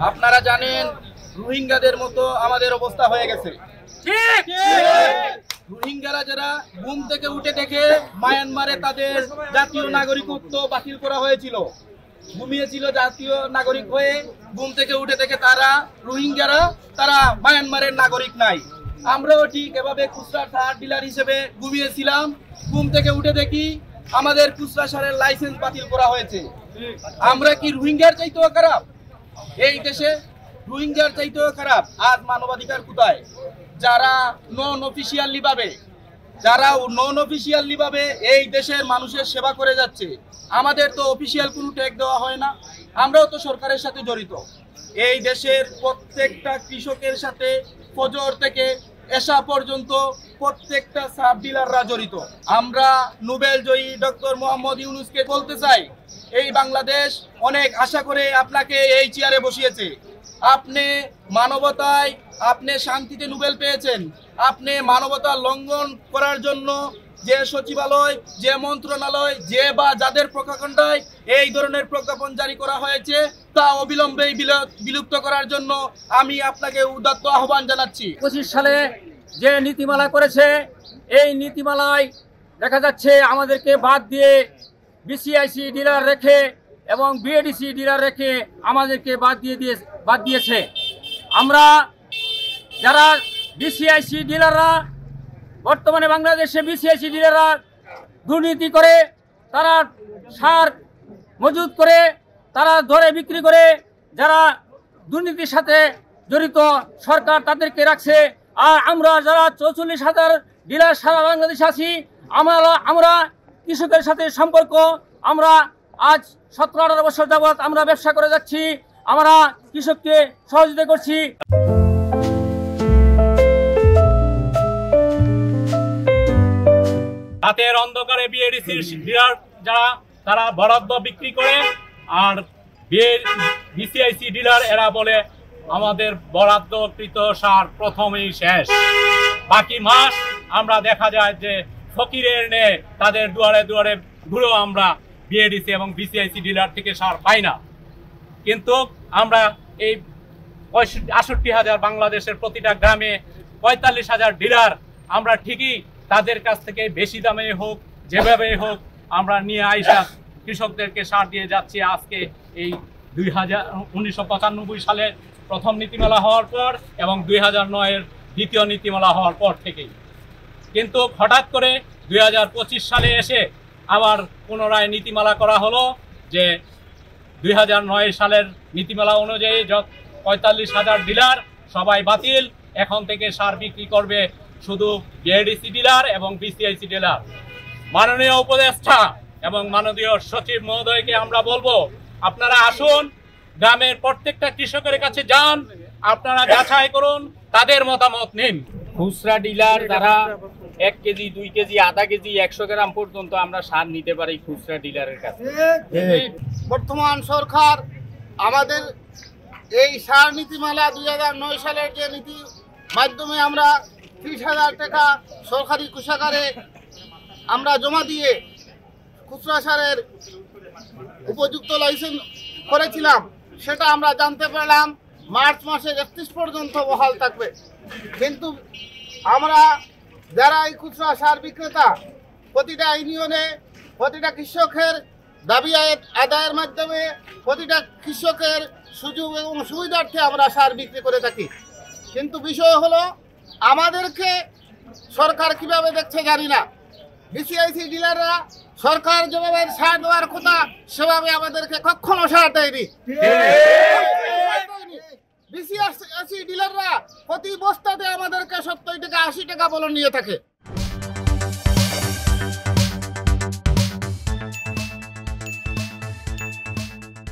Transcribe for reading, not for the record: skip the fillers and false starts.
আপনারা জানেন রোহিঙ্গাদের মতো আমাদের অবস্থা হয়ে গেছে। রোহিঙ্গারা যারা ঘুম থেকে উঠে দেখে মায়ানমারে তাদের জাতীয় নাগরিকত্ব বাতিল করা হয়েছিল, ঘুমিয়েছিল জাতীয় নাগরিক হয়ে, ঘুম থেকে উঠে দেখে তারা রোহিঙ্গারা তারা মায়ানমারের নাগরিক নাই। আমরাও ঠিক এভাবে খুচরা সার ডিলার হিসেবে ঘুমিয়েছিলাম, ঘুম থেকে উঠে দেখি আমাদের খুচরা সারের লাইসেন্স বাতিল করা হয়েছে। আমরা কি রোহিঙ্গার চাইতেও খারাপ? এই দেশে রোহিঙ্গার চাইতেও খারাপ। আজ মানবাধিকার কোথায়? যারা নন অফিসিয়ালি ভাবে এই দেশের মানুষের সেবা করে যাচ্ছে, আমাদের তো অফিসিয়াল কোনো ট্যাগ দেওয়া হয় না। আমরাও তো সরকারের সাথে জড়িত। এই দেশের প্রত্যেকটা কৃষকের সাথে ফজর থেকে এশা পর্যন্ত প্রত্যেকটা সাব ডিলাররা জড়িত। আমরা নোবেল জয়ী ডক্টর মোহাম্মদ ইউনূসকে বলতে চাই, এই বাংলাদেশ অনেক আশা করে আপনাকে এই চেয়ারে বসিয়েছে। আপনি মানবতায়, আপনি শান্তিতে নোবেল পেয়েছেন। আপনি মানবতা লঙ্ঘন করার জন্য যে সচিবালয়, যে মন্ত্রণালয়, যে বা যাদের প্রজ্ঞাপনটায় এই ধরনের প্রজ্ঞাপন জারি করা হয়েছে তা অবিলম্বে বিলুপ্ত করার জন্য আমি আপনাকে উদাত্ত আহ্বান জানাচ্ছি। 25 সালে যে নীতিমালা করেছে, এই নীতিমালায় দেখা যাচ্ছে আমাদেরকে বাদ দিয়ে বিসিআইসি ডিলার রেখে এবং বিএডিসি ডিলার রেখে আমাদেরকে বাদ দিয়েছে। আমরা যারা বিসিআইসি ডিলাররা, বর্তমানে বাংলাদেশে বিসিআইসি ডিলাররা দুর্নীতি করে, তারা সার মজুত করে, তারা ধরে বিক্রি করে, যারা দুর্নীতির সাথে জড়িত সরকার তাদেরকে রাখছে। আর আমরা যারা 44,000 ডিলার সারা বাংলাদেশে আছি, আমরা কৃষকের সাথে সম্পর্ক, আমরা আজ 17-18 বছর যাবৎ আমরা ব্যবসা করে যাচ্ছি, আমরা কৃষককে সহযোগিতা করছি। রাতের অন্ধকারে বিএডিসির ডিলার যারা, তারা বরাদ্দ বিক্রি করে, আর বিসিআইসি ডিলার এরা বলে আমাদের বরাদ্দকৃত সার প্রথমেই শেষ। বাকি মাস আমরা দেখা যায় যে ফকিরের নে তাদের দুয়ারে দুয়ারে ঘুরেও আমরা বিএডিসি এবং বিসিআইসি ডিলার থেকে সার পাই না। কিন্তু আমরা এই 68,000 বাংলাদেশের প্রতিটা গ্রামে 45,000 ডিলার আমরা ঠিকই তাদের কাছ থেকে বেশি দামে হোক, যেভাবে হোক আমরা নিয়ে আইসা কৃষকদেরকে সার দিয়ে যাচ্ছি। আজকে এই 1995 সালে প্রথম নীতিমালা হওয়ার পর এবং 2009-এর দ্বিতীয় নীতিমালা হওয়ার পর থেকেই। কিন্তু হঠাৎ করে 2025 সালে এসে আবার পুনরায় নীতিমালা করা হলো যে 2009 সালের নীতিমালা অনুযায়ী 45,000 ডিলার সবাই বাতিল। এখন থেকে সার বিক্রি করবে শুধু বিএডিসি ডিলার এবং বিসিআইসি ডিলার। মাননীয় উপদেষ্টা এবং মাননীয় সচিব মহোদয়কে আমরা বলবো, আপনারা আসুন, গ্রামের প্রত্যেকটা কৃষকের কাছে যান, আপনারা যাচাই করুন, তাদের মতামত নিন। খুচরা ডিলার যারা 1 কেজি, 2 কেজি, আধা কেজি, 100 গ্রাম পর্যন্ত আমরা সার নিতে পারি খুচরা ডিলারের কাছে। বর্তমান সরকার আমাদের এই সার নীতিমালা 2009 সালের যে নীতি মাধ্যমে আমরা 30,000 টাকা সরকারি কোষাগারে আমরা জমা দিয়ে খুচরা সারের উপযুক্ত লাইসেন্স করেছিলাম, সেটা আমরা জানতে পারলাম মার্চ মাসের 31 পর্যন্ত বহাল থাকবে। কিন্তু আমরা যারা এই খুচরা সার বিক্রেতা, প্রতিটা ইউনিয়নে প্রতিটা কৃষকের দাবি আদায়ের মাধ্যমে প্রতিটা কৃষকের সুযোগ এবং সুবিধার্থে আমরা সার বিক্রি করে থাকি। কিন্তু বিষয় হলো আমাদেরকে সরকার কিভাবে দেখছে জানি না। বিসিআইসি ডিলাররা সরকার যেভাবে সার দেওয়ার কথা সেভাবে আমাদেরকে কখনো সার দেয়নি। বিসিআইসি ডিলাররা প্রতি বস্তাতে আমাদেরকে 70 টাকা 80 টাকা বলে নিয়ে থাকে।